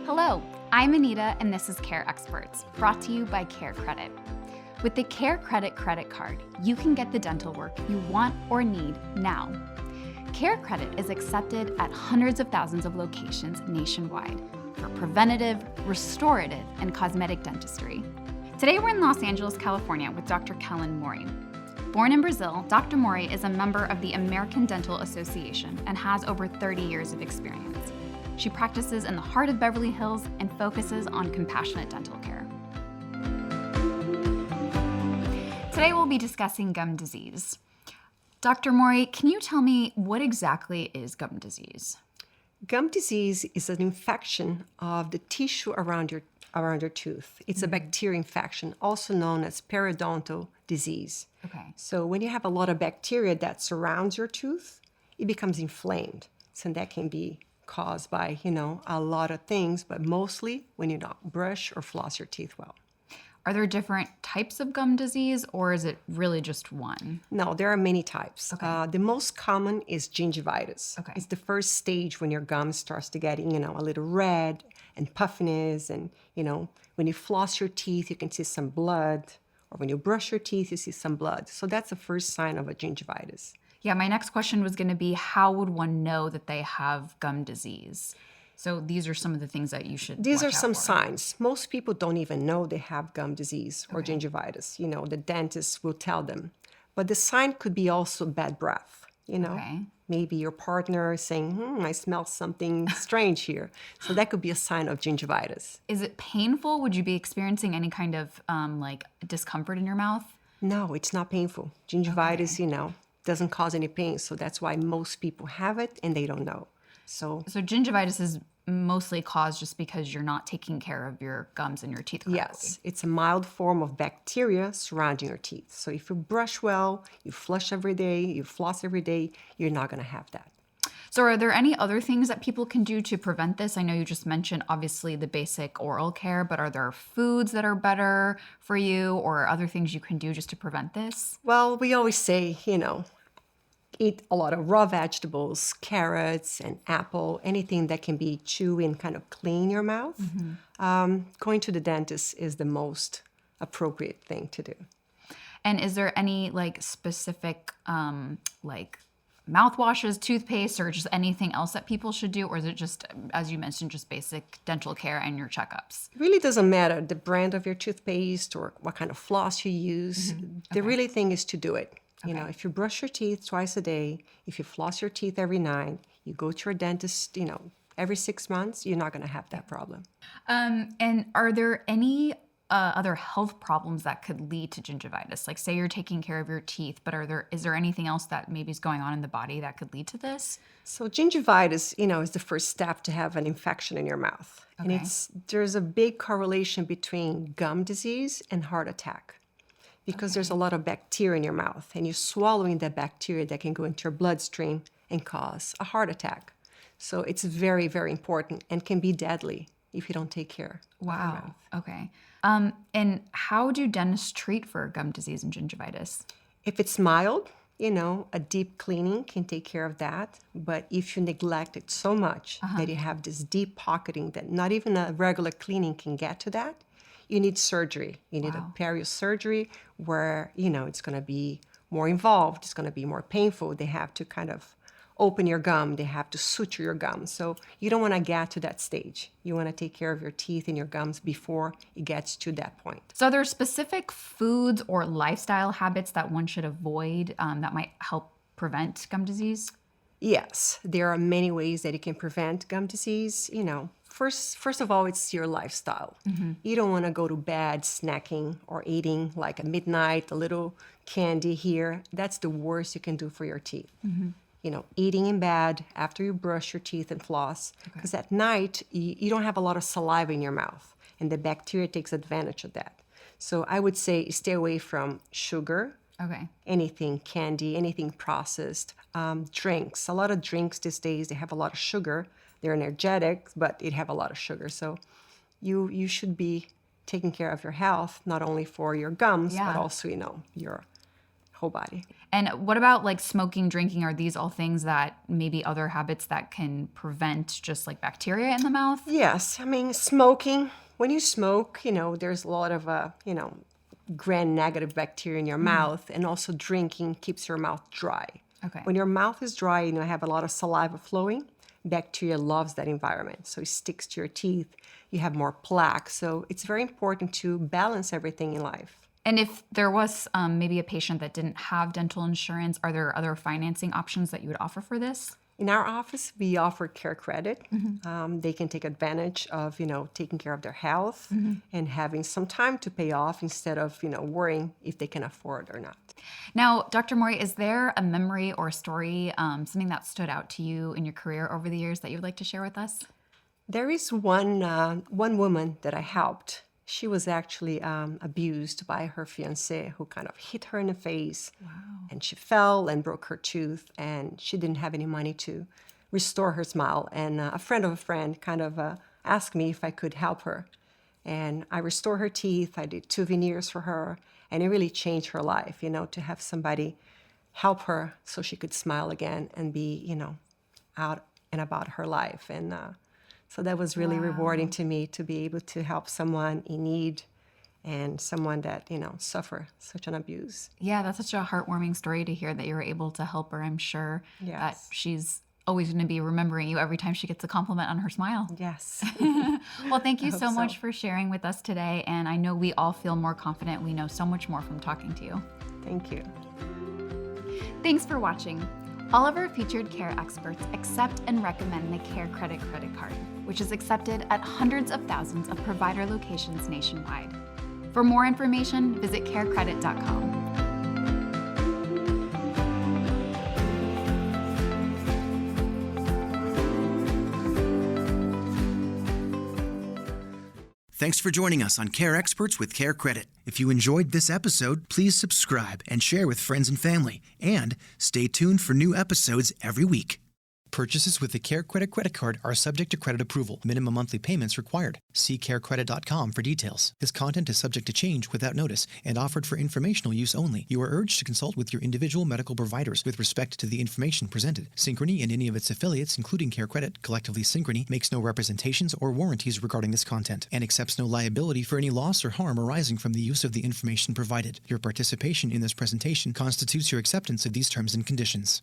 Hello, I'm Anita, and this is Care Experts, brought to you by CareCredit. With the CareCredit credit card, you can get the dental work you want or need now. CareCredit is accepted at hundreds of thousands of locations nationwide for preventative, restorative, and cosmetic dentistry. Today we're in Los Angeles, California with Dr. Kellen Mori. Born in Brazil, Dr. Mori is a member of the American Dental Association and has over 30 years of experience. She practices in the heart of Beverly Hills and focuses on compassionate dental care. Today we'll be discussing gum disease. Dr. Mori, can you tell me what exactly is gum disease? Gum disease is an infection of the tissue around your tooth. It's a bacteria infection, also known as periodontal disease. Okay. So when you have a lot of bacteria that surrounds your tooth, it becomes inflamed. So that can be caused by, a lot of things, but mostly when you don't brush or floss your teeth well. Are there different types of gum disease, or is it really just one? No, there are many types. Okay. The most common is gingivitis. Okay. It's the first stage when your gum starts to get, a little red and puffiness. And, when you floss your teeth, you can see some blood. Or when you brush your teeth, you see some blood. So that's the first sign of a gingivitis. Yeah, my next question was going to be, how would one know that they have gum disease? So these are some of the things that you should These watch are out some for. signs. Most people don't even know they have gum disease or gingivitis. The dentist will tell them. But the sign could be also bad breath. Okay. Maybe your partner is saying, I smell something strange here. So that could be a sign of gingivitis. Is it painful? Would you be experiencing any kind of discomfort in your mouth? No, it's not painful. Gingivitis, doesn't cause any pain. So that's why most people have it and they don't know. So gingivitis is mostly caused just because you're not taking care of your gums and your teeth correctly. yes, it's a mild form of bacteria surrounding your teeth. So if you brush well, you flush every day, you floss every day, you're not going to have that. So are there any other things that people can do to prevent this? I know you just mentioned, obviously, the basic oral care, but are there foods that are better for you or other things you can do just to prevent this? Well, we always say, eat a lot of raw vegetables, carrots and apple, anything that can be chewy and kind of clean your mouth. Going to the dentist is the most appropriate thing to do. And is there any specific mouthwashes, toothpaste, or just anything else that people should do? Or is it just, as you mentioned, just basic dental care and your checkups? It really doesn't matter the brand of your toothpaste or what kind of floss you use. The really thing is to do it. If you brush your teeth twice a day, if you floss your teeth every night, you go to your dentist, every 6 months, you're not going to have that problem. And are there any other health problems that could lead to gingivitis? Like, say you're taking care of your teeth, but is there anything else that maybe is going on in the body that could lead to this? So gingivitis, is the first step to have an infection in your mouth. Okay. And there's a big correlation between gum disease and heart attack. Because there's a lot of bacteria in your mouth, and you're swallowing that bacteria that can go into your bloodstream and cause a heart attack. So it's very, very important and can be deadly if you don't take care of your mouth. Okay. And how do dentists treat for gum disease and gingivitis? If it's mild, a deep cleaning can take care of that. But if you neglect it so much that you have this deep pocketing that not even a regular cleaning can get to that, you need surgery. You need a periosurgery where, it's going to be more involved. It's going to be more painful. They have to kind of open your gum. They have to suture your gum. So you don't want to get to that stage. You want to take care of your teeth and your gums before it gets to that point. So are there specific foods or lifestyle habits that one should avoid that might help prevent gum disease? Yes, there are many ways that you can prevent gum disease. First of all, it's your lifestyle. You don't want to go to bed snacking or eating like at midnight, a little candy here. That's the worst you can do for your teeth. Eating in bed after you brush your teeth and floss. Because at night, you don't have a lot of saliva in your mouth, and the bacteria takes advantage of that. So I would say stay away from sugar, anything candy, anything processed, drinks. A lot of drinks these days, they have a lot of sugar. They're energetic, but it have a lot of sugar. So you should be taking care of your health, not only for your gums, but also, your whole body. And what about like smoking, drinking? Are these all things that maybe other habits that can prevent just like bacteria in the mouth? Yes, I mean, smoking, when you smoke, there's a lot of, gram-negative bacteria in your mouth, and also drinking keeps your mouth dry. Okay. When your mouth is dry, have a lot of saliva flowing, bacteria loves that environment. So it sticks to your teeth, you have more plaque. So it's very important to balance everything in life. And if there was maybe a patient that didn't have dental insurance, are there other financing options that you would offer for this? In our office, we offer CareCredit. They can take advantage of, taking care of their health and having some time to pay off instead of, worrying if they can afford or not. Now, Dr. Mori, is there a memory or a story, something that stood out to you in your career over the years that you would like to share with us? There is one woman that I helped. She was actually abused by her fiancé, who kind of hit her in the face. Wow. And she fell and broke her tooth, and she didn't have any money to restore her smile. And a friend of a friend kind of asked me if I could help her. And I restored her teeth. I did 2 veneers for her, and it really changed her life, to have somebody help her so she could smile again and be, out and about her life. And so that was really rewarding to me, to be able to help someone in need and someone that, suffer such an abuse. Yeah, that's such a heartwarming story to hear that you were able to help her. I'm sure that she's always going to be remembering you every time she gets a compliment on her smile. Yes. Well, thank you so much for sharing with us today. And I know we all feel more confident. We know so much more from talking to you. Thank you. Thanks for watching. All of our featured care experts accept and recommend the CareCredit credit card, which is accepted at hundreds of thousands of provider locations nationwide. For more information, visit carecredit.com. Thanks for joining us on Care Experts with CareCredit. If you enjoyed this episode, please subscribe and share with friends and family. And stay tuned for new episodes every week. Purchases with the CareCredit credit card are subject to credit approval. Minimum monthly payments required. See carecredit.com for details. This content is subject to change without notice and offered for informational use only. You are urged to consult with your individual medical providers with respect to the information presented. Synchrony and any of its affiliates, including CareCredit, collectively Synchrony, makes no representations or warranties regarding this content and accepts no liability for any loss or harm arising from the use of the information provided. Your participation in this presentation constitutes your acceptance of these terms and conditions.